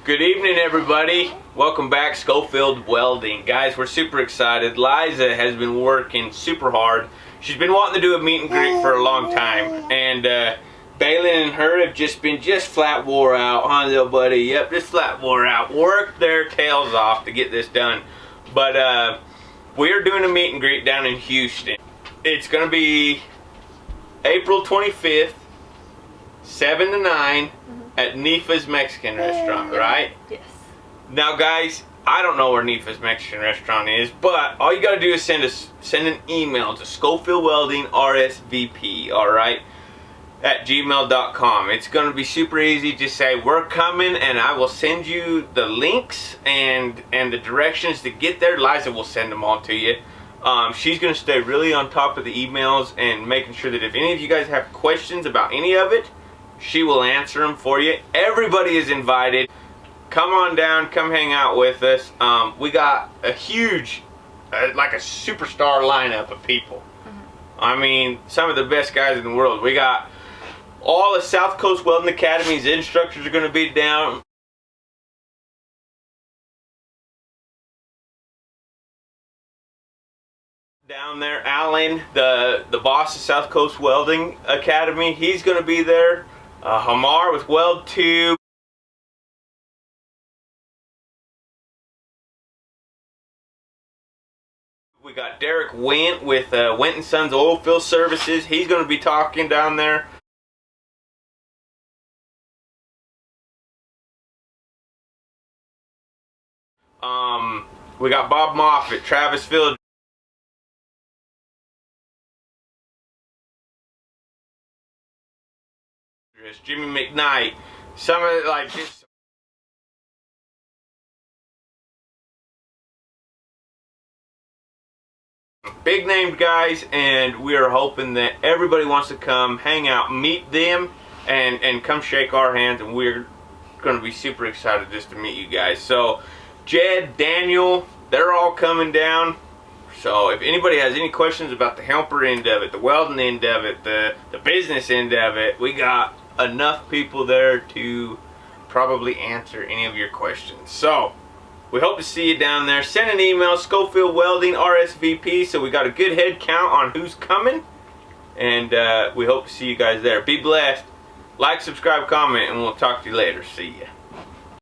Good evening, everybody. Welcome back, Schofield Welding. Guys, we're super excited. Liza has been working super hard. She's been wanting to do a meet and greet for a long time. And Bailyn and her have just been flat wore out, huh, little buddy? Yep, just flat wore out. Worked their tails off to get this done. But we're doing a meet and greet down in Houston. It's going to be April 25th, 7 to 9. At Nifa's Mexican restaurant, right? Yes. Now, guys, I don't know where Nifa's Mexican restaurant is, but all you gotta do is send an email to Schofield Welding RSVP, all right, at gmail.com. It's gonna be super easy. Just say we're coming, and I will send you the links and the directions to get there. Liza will send them all to you. She's gonna stay really on top of the emails and making sure that if any of you guys have questions about any of it, she will answer them for you. Everybody is invited. Come on down, come hang out with us. We got a huge, like a superstar lineup of people. I mean, some of the best guys in the world. We got all the South Coast Welding Academy's instructors are going to be down. Down there, Alan, the boss of South Coast Welding Academy, he's going to be there. Hamar with Weld Tube. We got Derek Went with Went & Sons Oil Field Services. He's going to be talking down there. We got Bob Moffitt, Travis Field. Jimmy McKnight, some of it like this. Big named guys, and we are hoping that everybody wants to come hang out, meet them, and come shake our hands, and we're going to be super excited just to meet you guys. So Jed, Daniel, they're all coming down. So if anybody has any questions about the helper end of it, the welding end of it, the business end of it, we got enough people there to probably answer any of your questions. So we hope to see you down there. Send an email, Schofield Welding RSVP, so we got a good head count on who's coming, and we hope to see you guys there. Be blessed. Like, subscribe, comment, and we'll talk to you later. See ya.